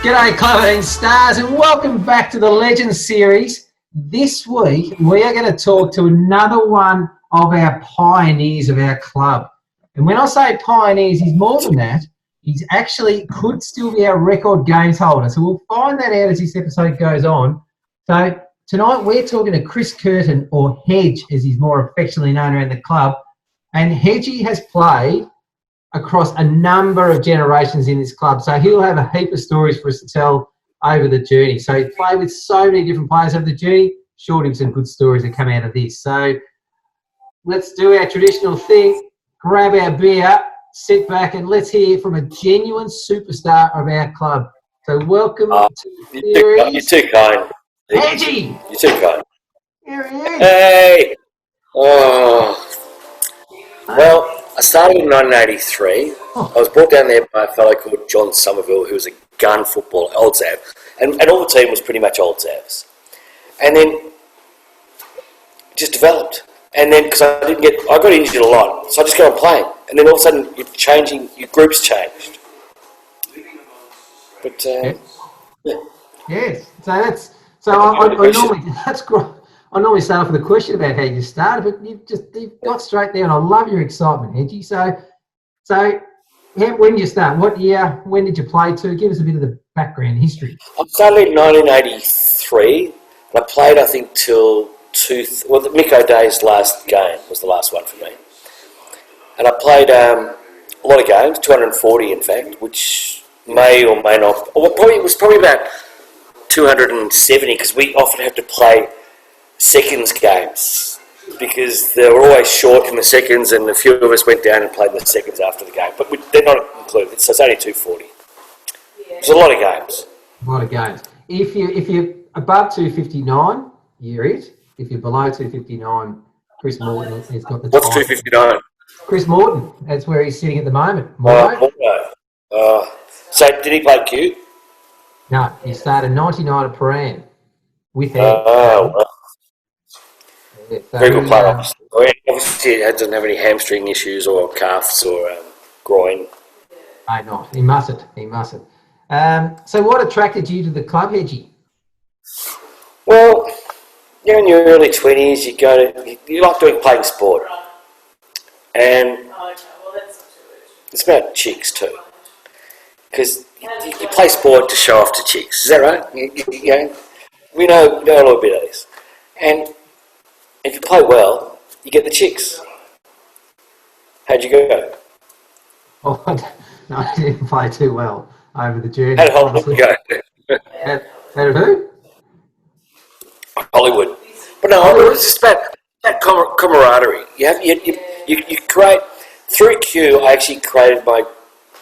G'day, Clubbies stars, and welcome back to the Legends series. This week, we are going to talk to another one of our pioneers of our club. And when I say pioneers, he's more than that. He's actually could still be our record games holder. So we'll find that out as this episode goes on. So tonight, we're talking to Chris Curtin, or Hedge, as he's more affectionately known around the club. And Hedgie has played across a number of generations in this club. So he'll have a heap of stories for us to tell over the journey. So he's played with so many different players over the journey. Sure him some good stories that come out of this. So let's do our traditional thing, grab our beer, sit back, and let's hear from a genuine superstar of our club. So welcome to the series. You're too kind. Hedgie! You're too kind. Here he is. Hey! Oh. Well, I started in 1983. I was brought down there by a fellow called John Somerville, who was a gun footballer, Old Zav. And all the team was pretty much Old Zavs. And then just developed. And then, because I got injured a lot, so I just got on playing. And then all of a sudden, your groups changed. But, yeah. Yes. I normally start off with a question about how you started, but you've got straight there, and I love your excitement, Hedgie. So when did you start? What year? When did you play to? Give us a bit of the background history. I started in 1983, and I played, I think, till the Mick O'Day's last game was the last one for me. And I played a lot of games, 240 in fact, which may or may not, it was probably about 270, because we often had to play seconds games because they were always short in the seconds, and a few of us went down and played the seconds after the game, but they're not included, so it's only 240. It's a lot of games. A lot of games. If you're above 259, you're it. If you're below 259, Chris Morton has got the What's title. 259? Chris Morton, that's where he's sitting at the moment. So did he play Q? No, he started 99 at Paran with Hedge. Well. Yeah, so very good player, obviously. Obviously, he doesn't have any hamstring issues or calves or groin. No, not. He mustn't. So what attracted you to the club, Hedgie? Well, you're in your early 20s, you like playing sport. And it's about chicks too. Because you play sport to show off to chicks. Is that right? We know a little bit of this. And if you play well, you get the chicks. How'd you go? Oh, no, I didn't play too well over the journey. How'd Hollywood go? How'd who? Hollywood. But no, it's just about that camaraderie. You create, through Q, I actually created my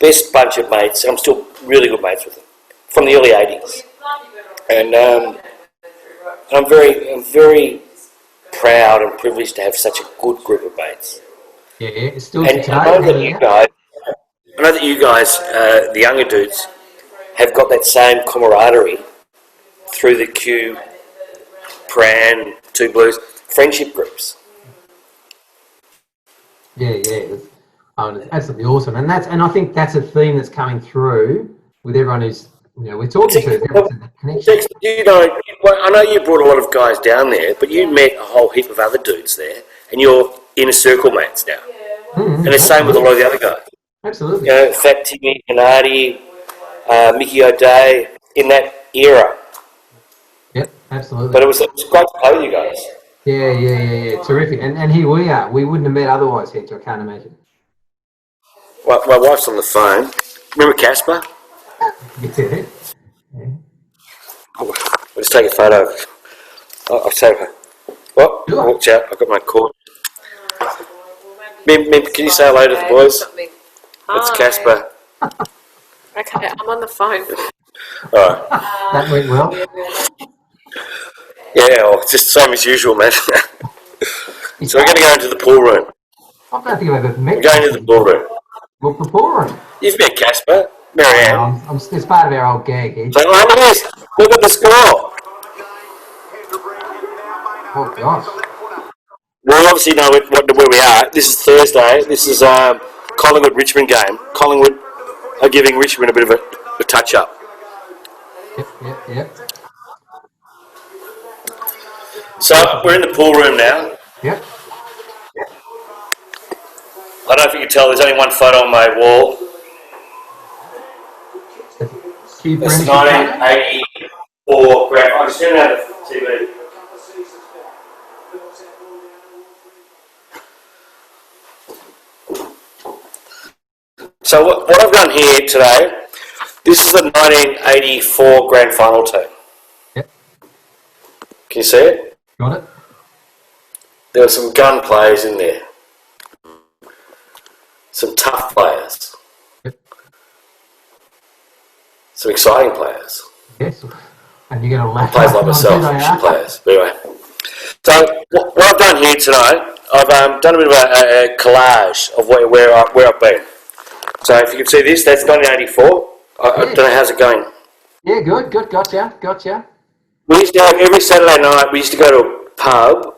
best bunch of mates, and I'm still really good mates with them, from the early 80s. And I'm very proud and privileged to have such a good group of mates. Yeah, it's still and I know that you guys, the younger dudes, have got that same camaraderie through the Q, Pran, Two Blues, friendship groups. Yeah, it's absolutely awesome, and I think that's a theme that's coming through with everyone who's we're talking to. I know you brought a lot of guys down there, but you met a whole heap of other dudes there, and you're inner circle mates now. And the same with a lot of the other guys. Absolutely. Fat Timmy, Canardi, Mickey O'Day, in that era. Yep, absolutely. But it was great to play with you guys. Yeah. Terrific. And here we are. We wouldn't have met otherwise, Hedge, I can't imagine. Well, my wife's on the phone. Remember Casper? Yeah. I'll just take a photo. I'll say her. Well, I walked out. I've got my cord. Mim, can you say hello to the boys? It's Casper. Okay, I'm on the phone. All right. That went well. Yeah, well, it's just the same as usual, man. So we're going to go into the pool room. I don't think I've ever met. We're going into the pool room. Well, the pool room. You've met Casper, Marianne. It's part of our old gag. So look at the score. Oh gosh. We obviously know where we are. This is Thursday. This is Collingwood-Richmond game. Collingwood are giving Richmond a bit of a touch-up. Yep. So we're in the pool room now. Yep. I don't know if you can tell, there's only one photo on my wall. It's 1984 grand. I'm just doing that on TV. So what I've done here today, this is the 1984 grand final team. Yep. Can you see it? Got it. There were some gun players in there. Some tough players. Yep. Some exciting players. Yes. And you get a laugh. Players like myself, players. But anyway. So what I've done here tonight, I've done a bit of a collage of where I've been. So if you can see this, that's 1984. I don't know how's it going. Yeah, good. Gotcha. We used to have every Saturday night. We used to go to a pub,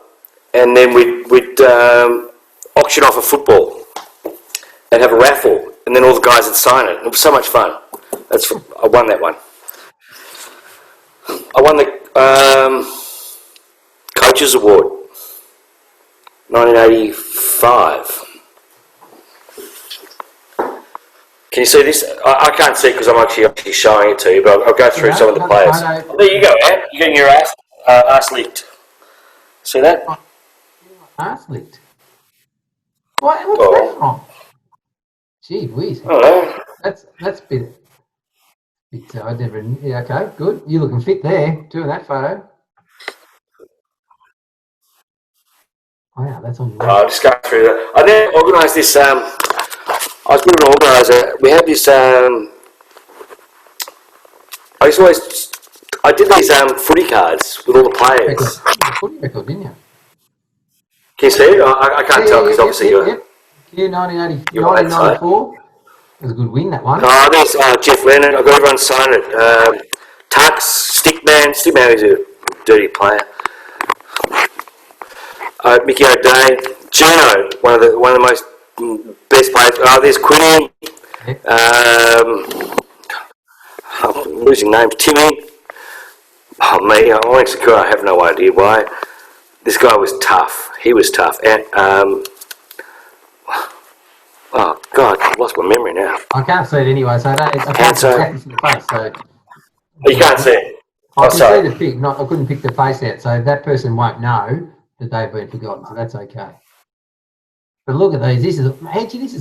and then we'd auction off a football and have a raffle, and then all the guys would sign it. It was so much fun. I won that one. I won the Coaches Award, 1985. Can you see this? I can't see because I'm actually showing it to you, but I'll go through some of the players. Oh, there you go, man. You're getting your ass licked. See that? Ass licked. What's that from? Gee whiz. Oh, That's a bit. I never. Yeah, okay, good. You looking fit there, doing that photo. Oh yeah, that's on. I'll just go through that. I then organised this. I was given an organiser. We had this. I did these footy cards with all the players. Footy record, didn't you? Can you see it? I can't tell because obviously you're. Yeah, 1994. It was a good win, that one. Oh, there's Jeff Lennon. I've got everyone sign it. Tux, Stickman. Stickman is a dirty player. Mickey O'Day, Juno, one of the most best players. There's Quinny. I'm losing names. Timmy. Oh me, I'm insecure. I have no idea why. This guy was tough. He was tough. And oh God, I've lost my memory now. I can't see it anyway, so I can't see it. The face, so You can't see it. I can see the pic. I couldn't pick the face out, so that person won't know that they've been forgotten. So that's okay. But look at these. This is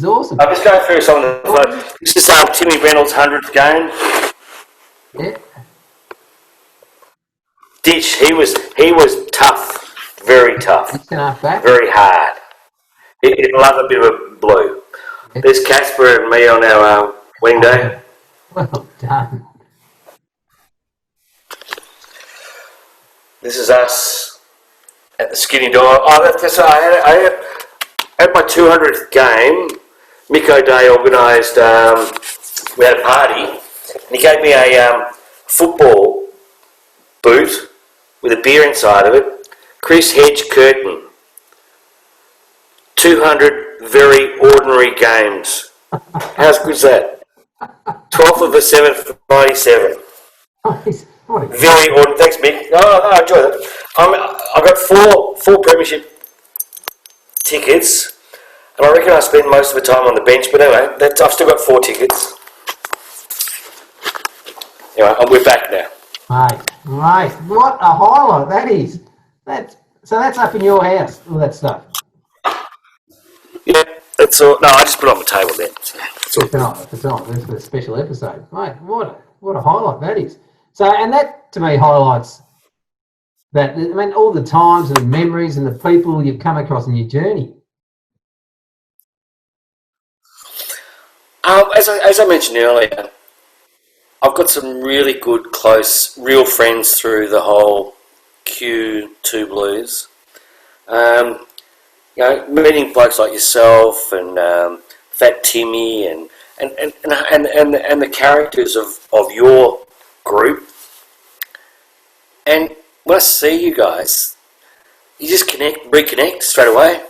awesome. I'm just going through some of the photos. This is Timmy Reynolds' 100th game. Yeah. Ditch. He was tough, very tough, very hard. He'd love a bit of a blue. Yeah. There's Casper and me on our wedding day. Well done. This is us at the Skinny Door. Oh, that's I had my 200th game. Mick O'Day organised. We had a party, and he gave me a football boot with a beer inside of it. Chris Hedge curtain. 200 very ordinary games. How's good is that? 12th of the 7th, 97. Very ordinary. Thanks, Mick. I enjoy that. I've got four premiership tickets, and I reckon I spend most of the time on the bench. But anyway, I've still got 4 tickets. Anyway, we're back now. Mate, what a highlight that is. That's up in your house, all that stuff. Yeah, that's all. No, I just put it on the table then. It's not. This is a special episode. Mate, what a highlight that is. So, and that to me highlights that, I mean, all the times and the memories and the people you've come across in your journey. As I mentioned earlier, I've got some really good, close, real friends through the whole Q2 Blues. Meeting blokes like yourself and Fat Timmy and the characters of your group. And when I see you guys, you just reconnect straight away.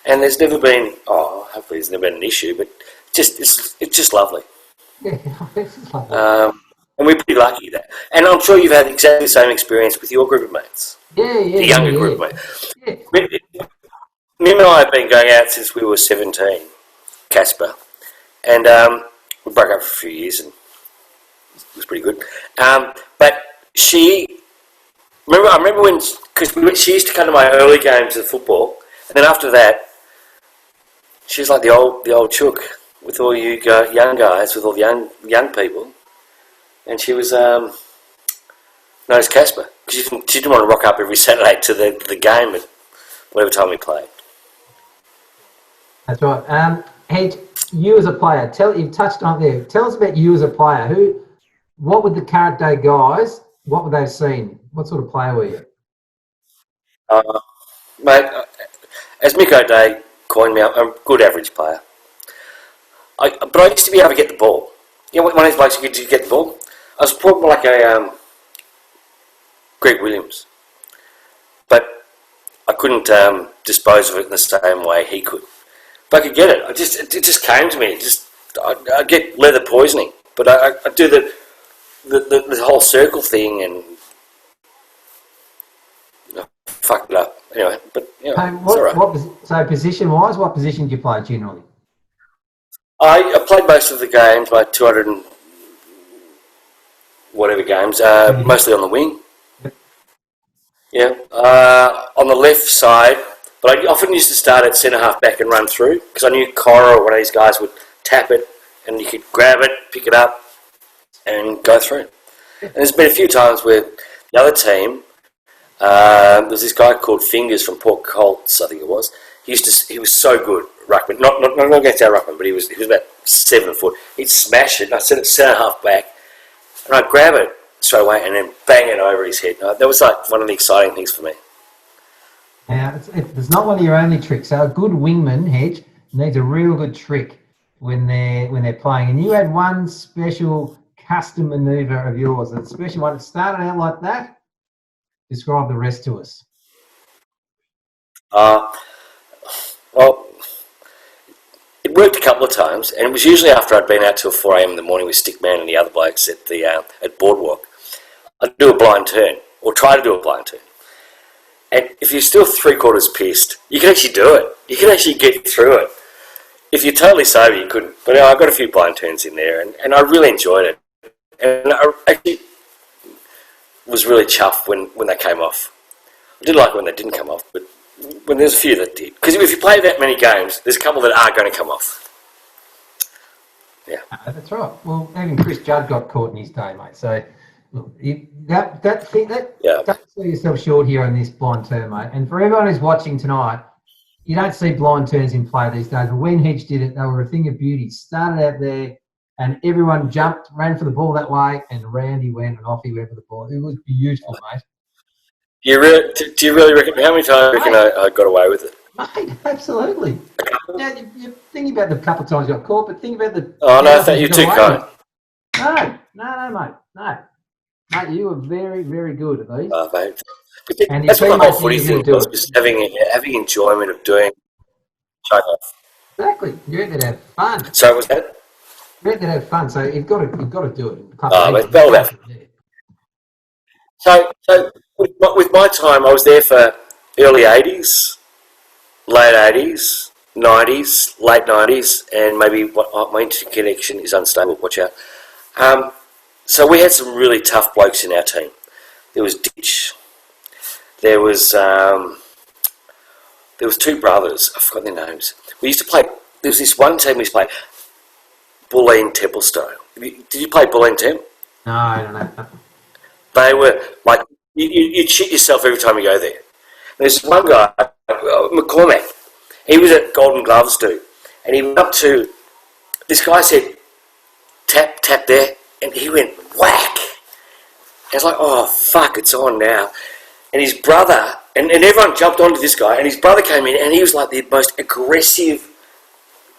And there's never been, hopefully there's never been an issue, but it's just lovely. Yeah, it's lovely. And we're pretty lucky that. And I'm sure you've had exactly the same experience with your group of mates. The younger group of mates. Yeah. Mim and I have been going out since we were 17, Casper. And we broke up for a few years and it was pretty good. But I remember when, because she used to come to my early games of football, and then after that, she was like the old chook with all you young guys, with all the young people, and she was known as Casper because she didn't want to rock up every Saturday to the game at whatever time we played. That's right. Hedge, you as a player, you've touched on it there. Tell us about you as a player. What were the current day guys? What were they seeing? What sort of player were you? Mate, as Mick O'Day coined me, I'm a good average player. But I used to be able to get the ball. You know, one of these blokes who could get the ball. I was probably like a Greg Williams, but I couldn't dispose of it in the same way he could. But I could get it. It just came to me. I get leather poisoning, but I do the whole circle thing and fucked it up anyway. But it's all right. So position-wise, what position do you play generally? I played most of the games, like 200 and whatever games, mostly on the wing. Yeah, on the left side, but I often used to start at centre half back and run through because I knew Cora or one of these guys would tap it and you could grab it, pick it up, and go through. And there's been a few times where the other team, there was this guy called Fingers from Port Colts, I think it was. He was so good at ruckman, not against our ruckman, but he was about 7 foot. He'd smash it, and I set it centre half back, and I'd grab it straight away and then bang it over his head. That was like one of the exciting things for me. Now, it's not one of your only tricks. So a good wingman, Hedge, needs a real good trick when they're playing. And you had one special custom manoeuvre of yours, a special one that started out like that. Describe the rest to us. Well, it worked a couple of times, and it was usually after I'd been out till 4 a.m. in the morning with Stickman and the other blokes at Boardwalk. I'd do a blind turn, or try to do a blind turn. And if you're still 3/4 pissed, you can actually do it. You can actually get through it. If you're totally sober, you couldn't. But I got a few blind turns in there, and I really enjoyed it. And I actually was really chuffed when they came off. I did like it when they didn't come off, but when there's a few that did. Because if you play that many games, there's a couple that are going to come off. Yeah. That's right. Well, even Chris Judd got caught in his day, mate. So, look, don't sell yourself short here on this blind turn, mate. And for everyone who's watching tonight, you don't see blind turns in play these days. But when Hedge did it, they were a thing of beauty. Started out there, and everyone jumped, ran for the ball that way, and round he went, and off he went for the ball. It was beautiful, mate. Do you really reckon? How many times do you reckon I got away with it? Mate, absolutely. Now, you're thinking about the couple of times you got caught, but think about the... Oh, no, I thought you were too kind. No, mate. No. Mate, you were very, very good at these. Mate. And that's what the whole footy thing was, just having enjoyment of doing choke-off. Exactly. You had to have fun. So was that? You had to have fun, so you've got to do it. Well, that. So with my time, I was there for early 80s, late 80s, 90s, late 90s, and maybe my internet connection is unstable. Watch out. So we had some really tough blokes in our team. There was Ditch. There was 2 brothers. I forgot their names. We used to play. There was this one team we used to play, Bulleen Templestowe. Did you play Bulleen Temp? No, I don't know. They were like, you'd shit yourself every time you go there. There's one guy, McCormack, he was at Golden Gloves, dude, and he went up to, this guy said, tap there, and he went whack. And it's like, oh, fuck, it's on now. And his brother, and everyone jumped onto this guy, and his brother came in, and he was like the most aggressive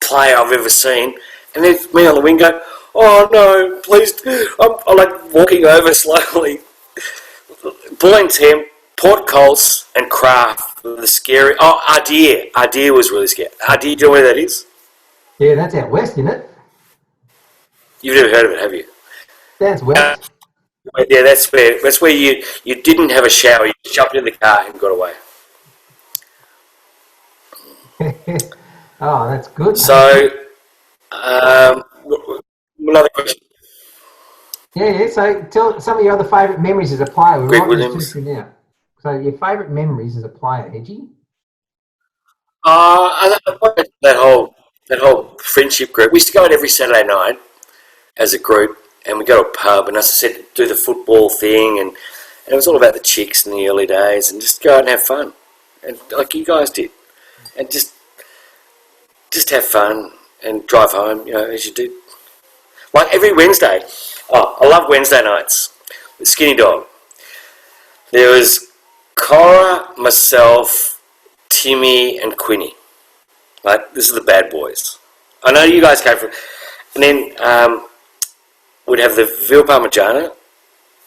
player I've ever seen. And there's me on the wing going, oh no, please, I'm like walking over slowly. Bulleen Temp, Port Colts, and Kraft were the scary. Oh, Ardea was really scary. Ardea, do you know where that is? Yeah, that's out west, isn't it? You've never heard of it, have you? Sounds wet. Yeah, that's where you didn't have a shower. You jumped in the car and got away. Oh, that's good, mate. So, another question. Yeah. So tell some of your other favourite memories as a player. We're Greg right this Williams. through now. So your favourite memories as a player, Hedgie? That whole friendship group. We used to go out every Saturday night as a group, and we go to a pub, and as I said, do the football thing, and it was all about the chicks in the early days, and just go out and have fun, and like you guys did, and just have fun and drive home, as you do. Like every Wednesday. Oh, I love Wednesday nights with Skinny Dog. There was Cora, myself, Timmy, and Quinny. Like, this is the bad boys. I know you guys came from... And then we'd have the veal parmigiana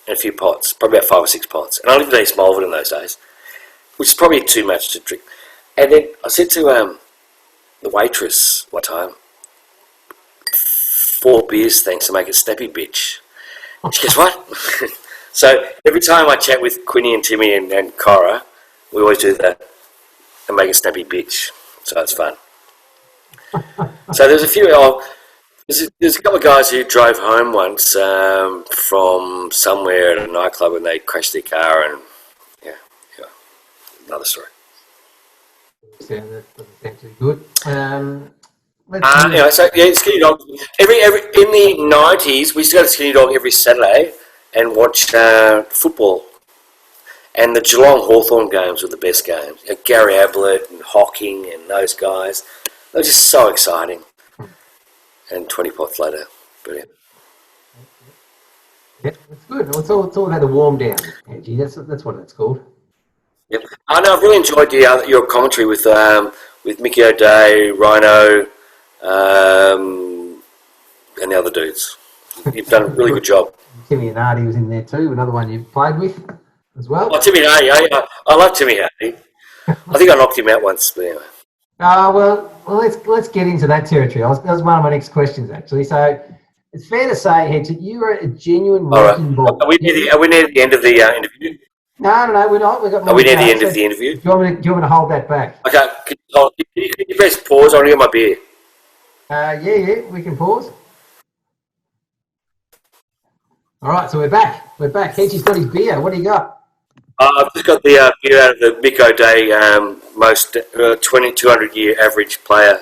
and a few pots, probably about 5 or 6 pots. And I lived in East Malvern in those days, which is probably too much to drink. And then I said to the waitress one time, 4 beers, thanks, to make it snappy, bitch. She goes, what? So every time I chat with Quinny and Timmy and Cora, we always do that and make a snappy bitch. So it's fun. So there's a few... There's a couple of guys who drove home once from somewhere at a nightclub and they crashed their car and, yeah, another story. Yeah, that's actually good. Skinny Dog. Every in the 90s, we used to go to Skinny Dog every Saturday and watch football. And the Geelong Hawthorn games were the best games. Gary Ablett and Hocking and those guys. They were just so exciting. And 20 pots later. Brilliant. Yep, that's good. It's all about the warm down, Angie. That's what it's called. Yep. I know. I've really enjoyed your commentary with Mickey O'Day, Rhino, and the other dudes. You've done a really good job. Timmy and Artie was in there too. Another one you played with as well. Oh, Timmy Hardy. I love Timmy Hardy. I think I knocked him out once, but anyway. Well, let's get into that territory. That was one of my next questions, actually. So it's fair to say, Hedge, that you were a genuine wrecking ball. Are we near the end of the interview? No, we're not. We've got more. Are we near the end of the interview? Do you want me to hold that back? Okay. Can you press pause? I want to get my beer. Yeah, we can pause. All right, so we're back. Hedgie's got his beer. What do you got? I've just got the beer out of the Mick O'Day most 200-year average player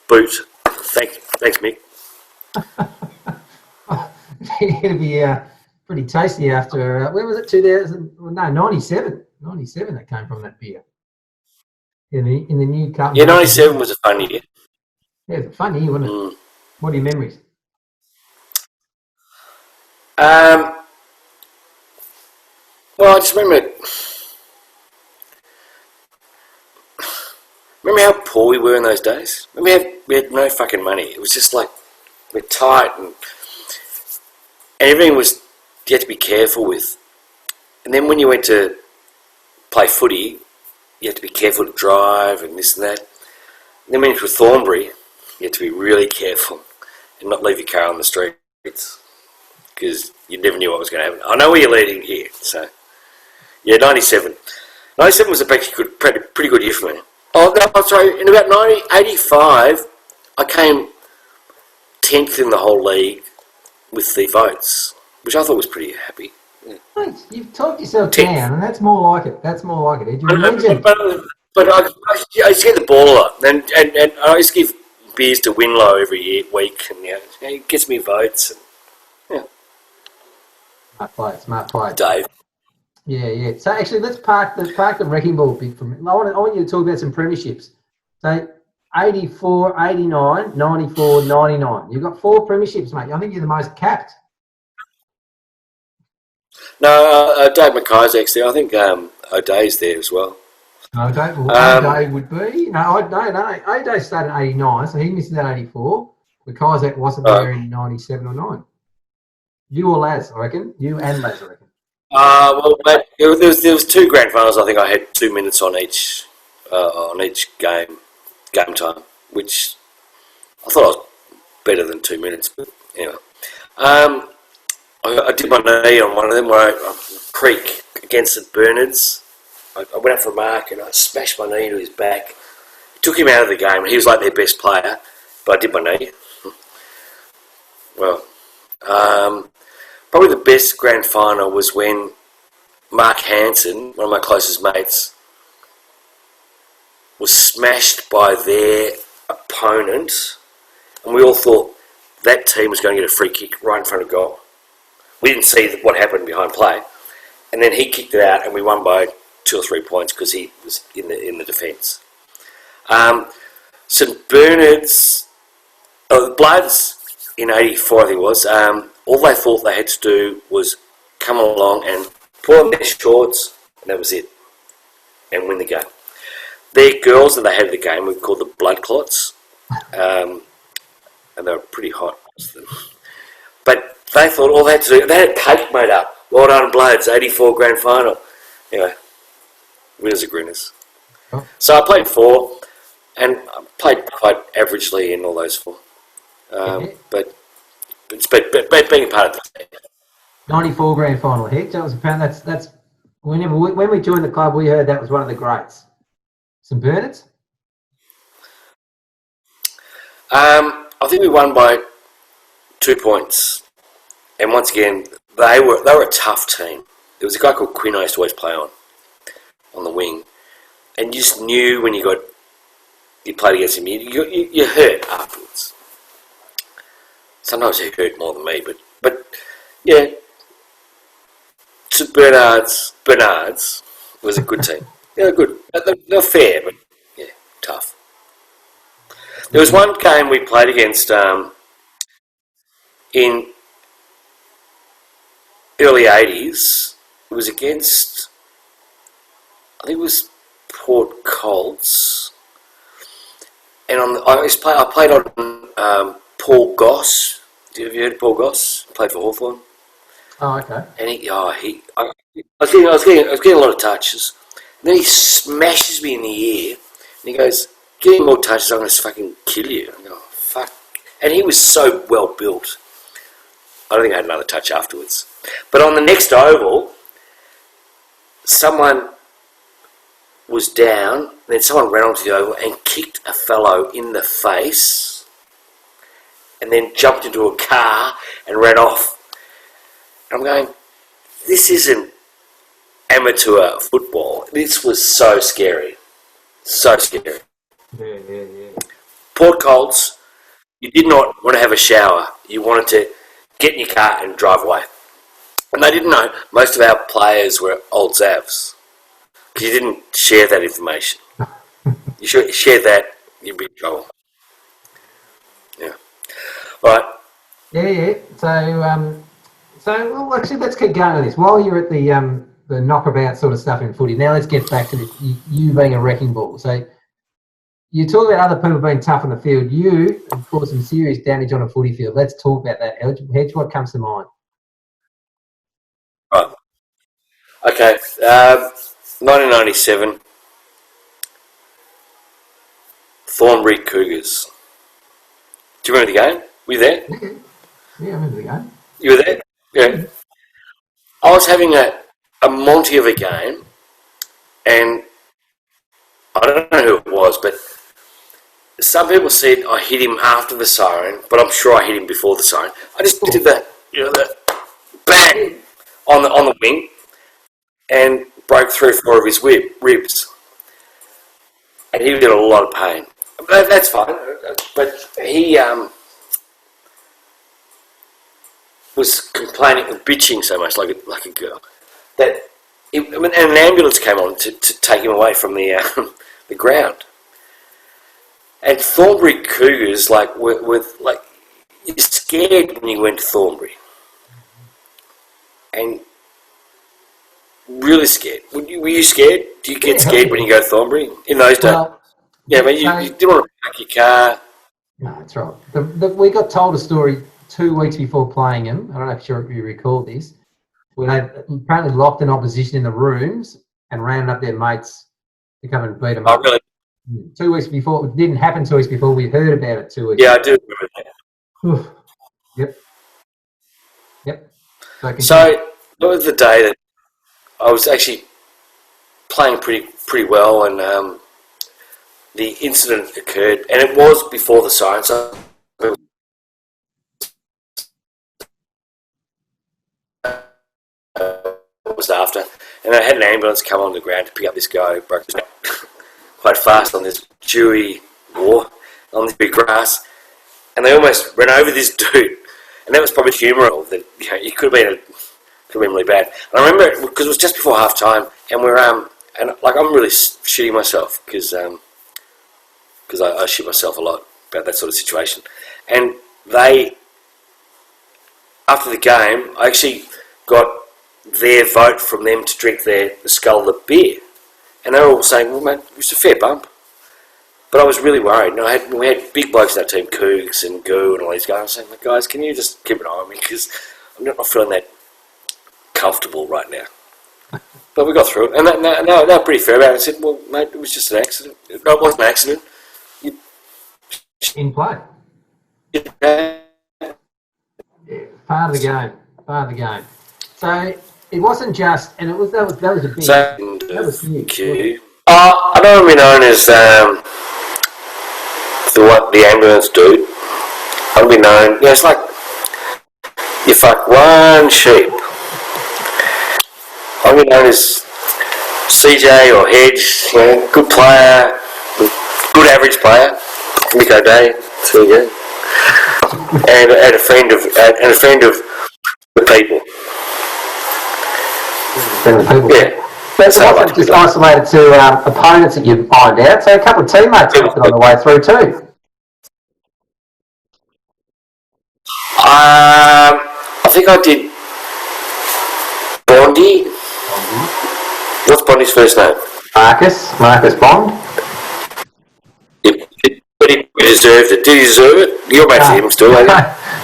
boot. Thanks, Mick. It'll be pretty tasty after, when was it, 2000? No, 97. 97 that came from that beer. In the new cup. Yeah, 97 was a fun year. Yeah, it's a fun year, wasn't it? What are your memories? Well, I just remember how poor we were in those days. We had no fucking money. It was just like we're tight and everything was you had to be careful with. And then when you went to play footy, you had to be careful to drive and this and that. And then when you went to Thornbury, you had to be really careful and not leave your car on the streets because you never knew what was going to happen. I know where you're leading here, so... Yeah, 97. 97 was a pretty good year for me. Oh, no, sorry, in about 85, I came 10th in the whole league with the votes, which I thought was pretty happy. Yeah. Mate, you've talked yourself down, and that's more like it. But I used to get the ball a lot, and I used to give beers to Winlow every week, and it gets me votes. And, Smart play. Dave. Yeah. So actually, let's park the wrecking ball bit from it. I want you to talk about some premierships. So 84, 89, 94, 99. You've got 4 premierships, mate. I think you're the most capped. No, Dave McIsaac's there. I think O'Day's there as well. O'Day would be. No. O'Day started in 89, so he missed that 84. McIsaac wasn't there in 97 or 9. You or Laz, I reckon. You and Laz, I reckon. There was 2 grand finals. I think I had 2 minutes on each game time, which I thought I was better than 2 minutes. But anyway, I did my knee on one of them where I creak against the Bernards. I went up for a mark and I smashed my knee into his back. It took him out of the game. He was like their best player, but I did my knee. Well, probably the best grand final was when Mark Hansen, one of my closest mates, was smashed by their opponent, and we all thought that team was going to get a free kick right in front of goal. We didn't see what happened behind play, and then he kicked it out, and we won by 2 or 3 points because he was in the defence. St Bernard's, the Bloods in '84, I think it was. All they thought they had to do was come along and put on their shorts, and that was it, and win the game. Their girls that they had at the game were called the Blood Clots, and they were pretty hot. But they thought all they had to do, they had cake made up. Well done, Bloods, '84 grand final. Anyway, winners are grinners. Oh. So I played 4, and I played quite averagely in all those 4. But it's being a part of the team. '94 grand final, Hedge. That was that's when we joined the club, we heard that was one of the greats. St Bernard's? I think we won by 2 points, and once again, they were a tough team. There was a guy called Quinn I used to always play on the wing, and you just knew when you played against him, you hurt afterwards. Sometimes he hurt more than me, but yeah, St Bernard's was a good team. Yeah, good. They're fair, but yeah, tough. There was one game we played against in early '80s. It was against, I think it was Port Colts, and I played on Paul Goss. Have you heard of Paul Goss? He played for Hawthorn. Oh, okay. And I was getting a lot of touches. And then he smashes me in the ear, and he goes, "Get any more touches, I'm going to fucking kill you." I go, "Oh, fuck." And he was so well built. I don't think I had another touch afterwards. But on the next oval, someone was down, and then someone ran onto the oval and kicked a fellow in the face, and then jumped into a car and ran off. And I'm going, this isn't amateur football. This was so scary. So scary. Yeah. Port Colts, you did not want to have a shower. You wanted to get in your car and drive away. And they didn't know most of our players were old Zavs. Because you didn't share that information. You should share that, you'd be in trouble. Yeah. All right. Yeah. So well, actually, let's keep going with this. While you're at the knockabout sort of stuff in footy, now let's get back to this, you being a wrecking ball. So you talk about other people being tough on the field. You have caused some serious damage on a footy field. Let's talk about that. Hedge, what comes to mind? Right. Okay. 1997. Thornbury Cougars. Do you remember the game? Were you there? Yeah, I remember the game. You were there? Yeah. I was having a Monty of a game, and I don't know who it was, but some people said I hit him after the siren, but I'm sure I hit him before the siren. I just did that, that bang on the wing, and broke 3 or 4 of his ribs, and he was in a lot of pain. That's fine, but he was complaining and bitching so much like a girl that an ambulance came on to take him away from the the ground. And Thornbury Cougars, you're scared when you went to Thornbury, and really scared. Were you scared? Do you get scared when you go to Thornbury in those days? Yeah, but you didn't want to park your car. No, that's right. We got told a story 2 weeks before playing him. I don't know if you recall this. When they apparently locked an opposition in the rooms and ran up their mates to come and beat them up. Oh, really? 2 weeks before. It didn't happen 2 weeks before. We heard about it 2 weeks. Yeah, I do remember that. Yep. Yep. So it was the day that I was actually playing pretty well, and the incident occurred, and it was before the siren. So it was after, and I had an ambulance come on the ground to pick up this guy who broke his neck quite fast on this dewy war on this big grass, and they almost ran over this dude, and that was probably the humour of that. You know, it could have been really bad. And I remember because it was just before half time, and we're and like I'm really shitting myself because I shit myself a lot about that sort of situation, and they after the game I actually got their vote from them to drink the skull of beer, and they were all saying, well mate, it was a fair bump. But I was really worried. We had big blokes in that team, Cougs and Goo and all these guys. I was saying, like, guys, can you just keep an eye on me, because I'm not feeling that comfortable right now. But we got through it, and they were pretty fair about it. I said, well mate, it was just an accident. No, it wasn't an accident. In play. Yeah. Part of the game. So it wasn't just, and that was a big. That was huge. I don't want to be known as the ambulance dude. I want to be known. It's like you fuck one sheep. I want to be known as CJ or Hedge. Good player, good average player. Nick O'Day, there you go. And a friend of the people. Yeah. But it wasn't just isolated to opponents that you find out, so a couple of teammates got it on the way through too. I think I did Bondi. What's Bondi's first name? Marcus Bond. But he deserved it. Did he deserve it? You're mates with him still, ain't you?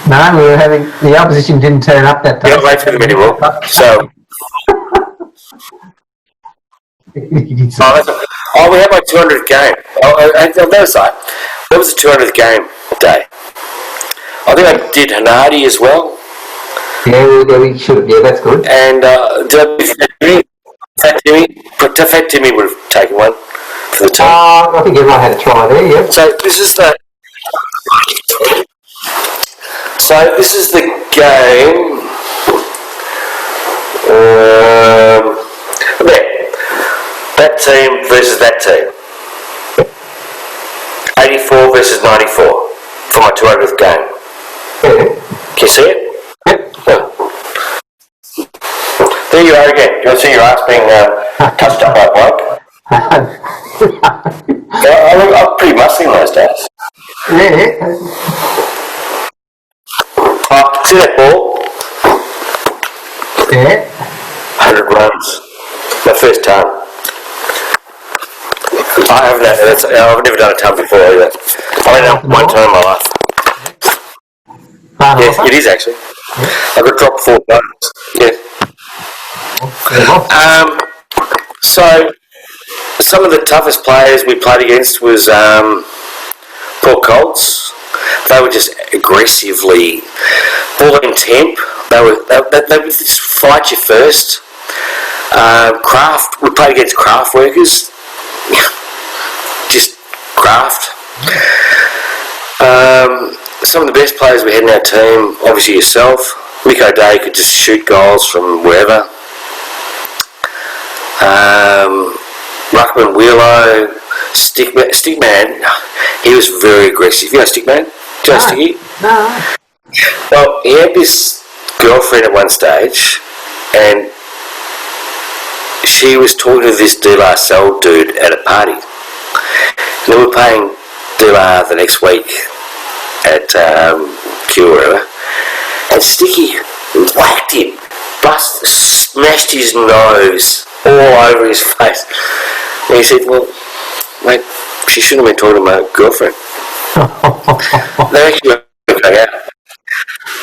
No, we were having, the opposition didn't turn up that day. You're not mates with him anymore. So. We had my 200th game. On the other side, what was the 200th game day? I think I did Hanadi as well. Yeah, we should have. Yeah, that's good. And Fat Timmy would have taken one for the team. I think everyone had a try there, yeah. So this is the game. That team versus that team. 84 versus 94 for my 200th game. Yeah. Can you see it? Yep. Yeah. There you are again. You want to see your ass being touched up by a bloke? I'm pretty muscly in those days. Yeah. See that ball? Yeah. 100 runs. My first ton. I've never done a ton before either. I've only done one ton in my life. Yes, it is actually. I got dropped 4 times. Yeah. So some of the toughest players we played against was Port Colts. They were just aggressively ball in temp. They would just fight you first. Craft. We played against craft workers. Just craft. Some of the best players we had in our team, obviously yourself. Mick O'Day could just shoot goals from wherever. Ruckman Wheelo, Stickman, he was very aggressive. You know Stickman? Do you know Sticky? No. Well, he had this girlfriend at one stage, and she was talking to this De La Salle dude at a party. And they were playing De La the next week at Q or whatever, and Sticky whacked him, smashed his nose all over his face. And he said, well, mate, she shouldn't have been talking to my girlfriend. They actually went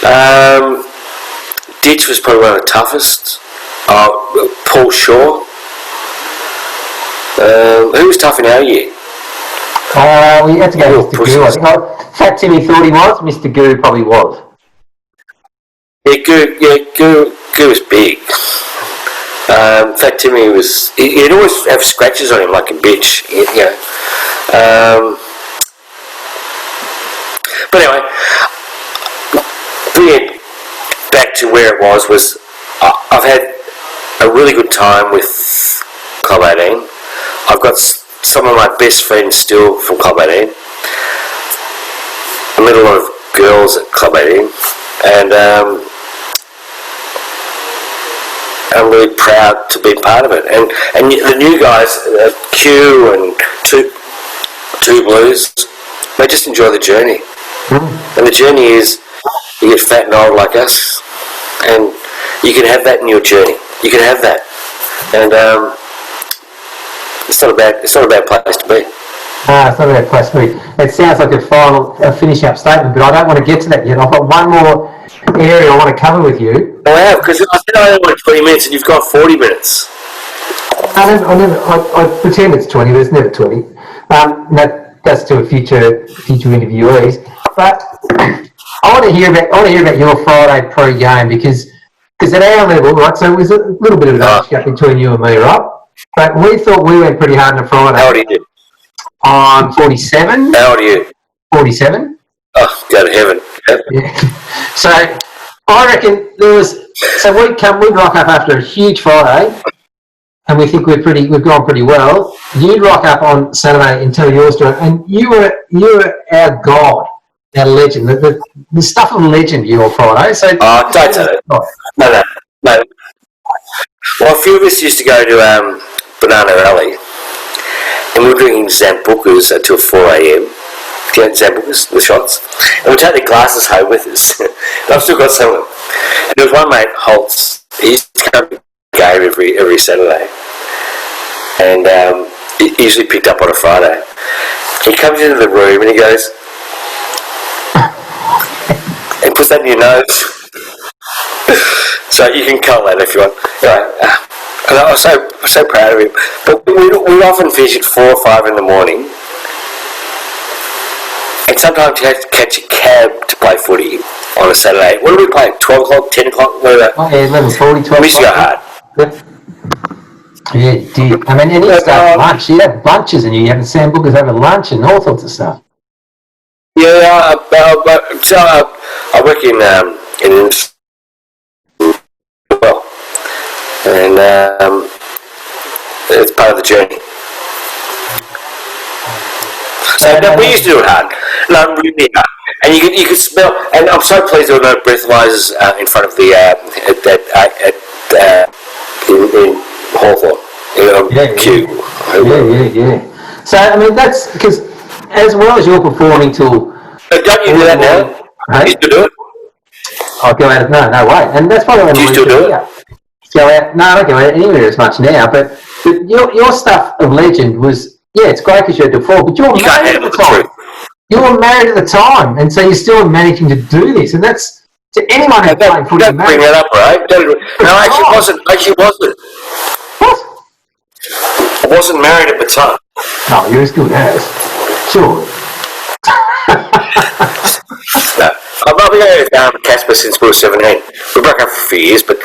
out. Ditch was probably one of the toughest. Paul Shaw. Who was tough in our year? We had to go with Mr. Goo. I think Fat Timmy thought he was. Mr. Goo probably was. Goo was big. In fact, Timmy he'd always have scratches on him like a bitch, But anyway, bringing it back to where it was I've had a really good time with Club 18. I've got some of my best friends still from Club 18. I met a lot of girls at Club 18, and I'm really proud to be part of it. And the new guys, Q and Two Blues, they just enjoy the journey. And the journey is you get fat and old like us, and you can have that in your journey. You can have that, and it's not a bad place to be. No, it's not a bad place to be. It sounds like a finishing up statement, but I don't want to get to that yet. I've got one more area I want to cover with you. Oh, I have, because I said I only wanted 20 minutes, and you've got 40 minutes. I pretend it's 20, but it's never 20. That's to a future interviewees. But I want to hear about your Friday pre-game because at our level, right? So it was a little bit of an age gap between you and me, right? But we thought we went pretty hard on a Friday. How old are you? I'm 47. How old are you? 47. Oh, go to heaven. Yeah. So I reckon we'd rock up after a huge Friday, and we think we've gone pretty well. You'd rock up on Saturday and tell your story, and you were our god, our legend, the stuff of legend. You on Friday. So don't tell it. No. Well, a few of us used to go to Banana Alley, and we were drinking Zambucas until 4 a.m. Zambucas, the shots, and we take the glasses home with us. And I've still got some of them. And there was one mate, Holtz. He used to come to the game every Saturday, and he usually picked up on a Friday. He comes into the room and he goes, and puts that in your nose. So you can call that if you want. And I was so proud of him. But we'd often finish at 4 or 5 in the morning. And sometimes you have to catch a cab to play footy on a Saturday. What do we play? 12 o'clock, 10 o'clock? Whatever. Oh, yeah, 11:40, 12 We used to go hard. Yeah, you did. I mean, and you start lunch. You have bunches and you have Sambucas over lunch and all sorts of stuff. Yeah, so I work in well, and it's part of the journey. So we used to do it hard, really hard, and you could smell. And I'm so pleased there were no breathalyzers in front of the in Hawthorne. Q. Yeah. So I mean that's because as well as you're performing till. But don't you do that now? Hey? You still do it? I'll go out. No way. And that's probably when do you still do it? Go out. No, I don't go out anywhere as much now. But your stuff of legend was it's great because you had to fall, but you were married at the time. You were married at the time, and so you're still managing to do this, and that's to anyone who's playing footy. Don't bring that up, right? No, actually, wasn't. What? I wasn't married at the time. No, you're as good as. Sure. No, I've been going with Casper since we were 17. We broke up for a few years, but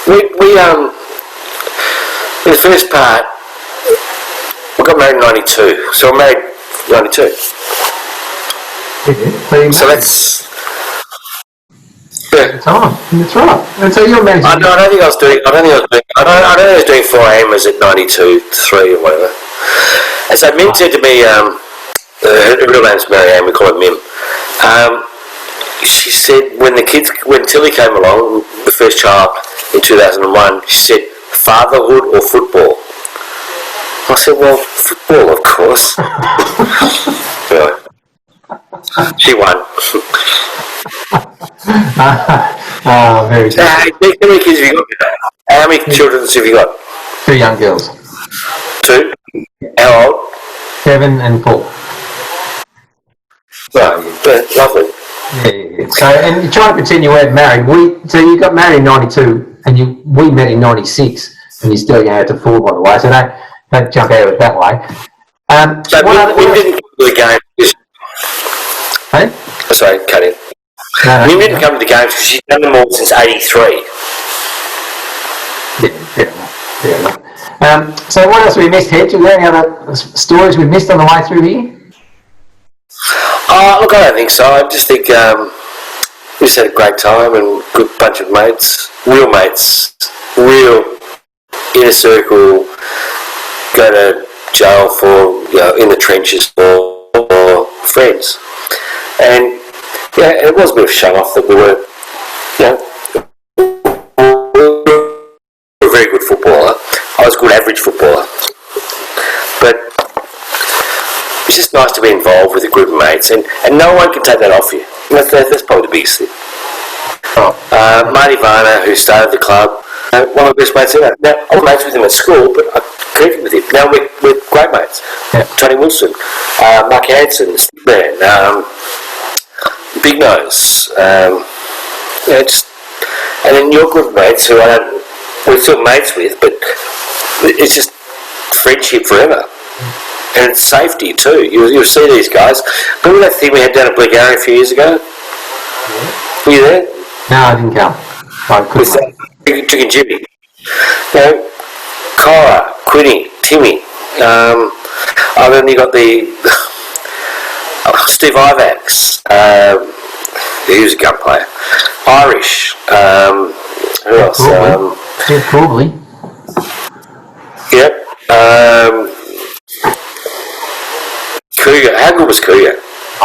we in the first part, we got married in 92, so we're married 92. Yeah, so that's time. That's right. And so you're managing. I don't think I was doing 4 a.m.ers at 92, 3 or whatever. And so Mim said to me, her real name's Mary Ann, we call her Mim. She said when Tilly came along, the first child in 2001, she said fatherhood or football. I said, well, football, of course. Anyway, she won. Very good. How many kids have you got? How many children have you got? 2 young girls. 2? How old? 7 and 4. Right, lovely. Yeah. So, and you're trying to pretend you weren't married. So you got married in 92, and we met in 96, and you're still going to 4, by the way. So don't jump out of it that way. So we didn't go to the game. Hey? Sorry, cut in. Mim didn't come to the games because she's done them all since '83. Yeah, fair enough. So what else have we missed, Hedge? Are there any other stories we missed on the way through here? Look, I don't think so. I just think we just had a great time and good bunch of mates, real inner circle, go to jail for, in the trenches for friends. And yeah, it was a bit of a show off that we were, a very good footballer. I was a good average footballer. But it's just nice to be involved with a group of mates, and no one can take that off you. That's probably the biggest thing. Marty Varner, who started the club, one of the best mates ever. Now, I was mates with him at school, but I connected with him. Now we're great mates. Yeah. Tony Wilson, Mark Hansen, Steve Man, Big Nose, and then your group of mates who we're still mates with, but it's just friendship forever. And it's safety too. You'll see these guys. Remember that thing we had down at Bleak Arrow a few years ago? Yeah. Were you there? No, I didn't come. With Chicken Jimmy. Cora, Quinny, Timmy. And then you got the Steve Ivax. He was a gun player. Irish. Who else? Probably. Yep. Cougar. How good was Cougar?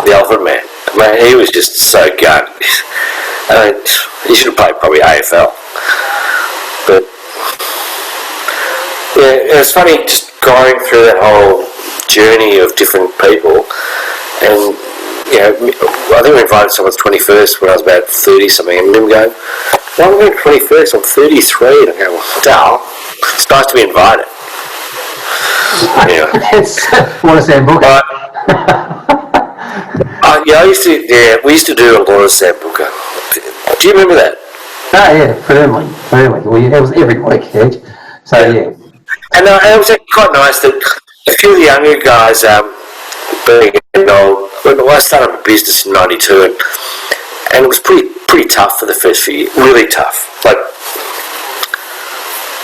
The Elephant Man. Man, he was just so gun. He should have played probably AFL. But yeah, it's funny just going through that whole journey of different people. And I think we invited someone's 21st when I was about 30 something, and them going, "Why am I going 21st? I'm 33." And I go, "Well, Dal, it's nice to be invited." Want to Sambuca? We used to do a lot of Sambuca. Do you remember that? Oh yeah, firmly. It was every week, Hedge. So yeah. And it was actually quite nice that a few of the younger guys, being old, when I started a business in '92, and it was pretty tough for the first few years, really tough. Like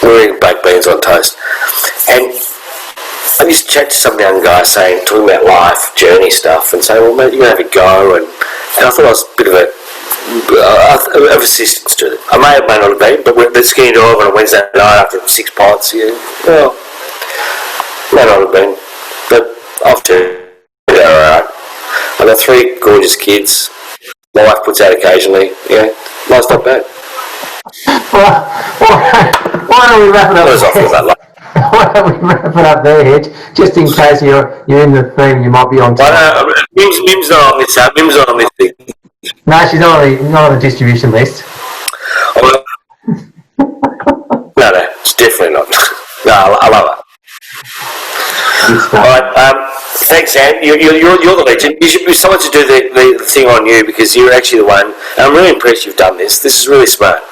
we were eating baked beans on toast, and I used to chat to some young guy talking about life, journey stuff, and saying, "Well, mate, you're gonna have a go." And I thought I was a bit of assistance to it. I may not have been, but we're skiing over on a Wednesday night after 6 pints. Well, may not have been, but I've turned out alright. I've got 3 gorgeous kids. My wife puts out occasionally. Life's not bad. Why don't we wrap it up? Why don't we wrap it up there, Hedge? Just in case you're in the theme, you might be on time. Mim's not on this. Mim's not on this thing. No, she's not on the distribution list. No, it's definitely not. No, I love her. All right, thanks, Anne. You're the legend. You should be someone to do the thing on you, because you're actually the one. And I'm really impressed you've done this. This is really smart.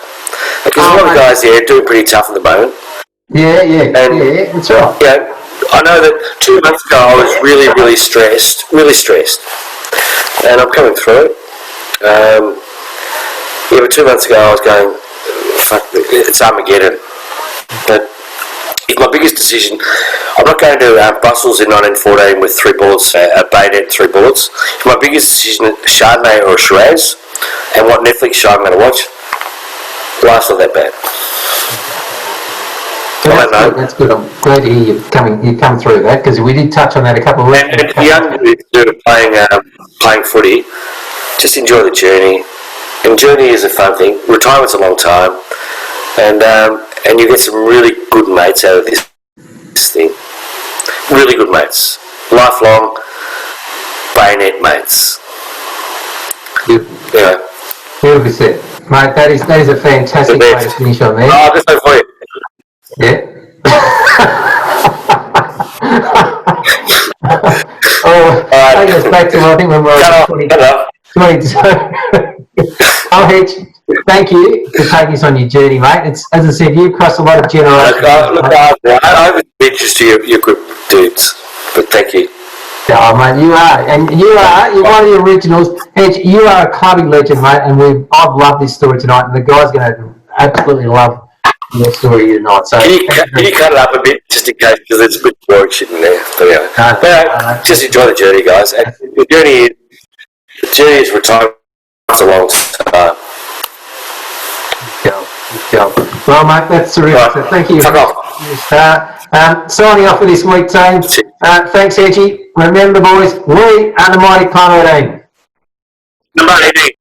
Because a lot of guys there are doing pretty tough at the moment. Yeah, that's right. Yeah, I know that 2 months ago I was really stressed, and I'm coming through it. But 2 months ago I was going, fuck, it's Armageddon. But it's my biggest decision. I'm not going to Brussels in 1914 with 3 bullets, a bayonet, 3 bullets. It's my biggest decision, Chardonnay or Shiraz, and what Netflix show I'm going to watch. Life's not that bad. That's good. I'm glad to hear you come through that, because we did touch on that a couple of weeks ago. And the young people playing footy, just enjoy the journey. And journey is a fun thing. Retirement's a long time, and you get some really good mates out of this thing. Really good mates, lifelong bayonet mates. Beautifully said, mate. That is a fantastic way to finish on there. Oh, that's so for you. Yeah. Take us back to, I think, when we were 22. Hedge, thank you for taking us on your journey, mate. It's, as I said, you've crossed a lot of generations. I hope it's of interest to your group dudes, but thank you. Oh, mate, you are, and you're one of the originals. Hedge, you are a clubbing legend, mate, and I've loved this story tonight, and the guy's going to absolutely love your story tonight. So Can you cut it up a bit just in case, because there's a bit of boring shit in there. But anyway, just enjoy the journey, guys. And the journey is retirement. It's a long time. Go. Well, mate, that's terrific. Right. So thank you. Fuck off. Signing off for this week, team. Thanks, Hedgie. Remember, boys, we are the mighty Clubber team. The money.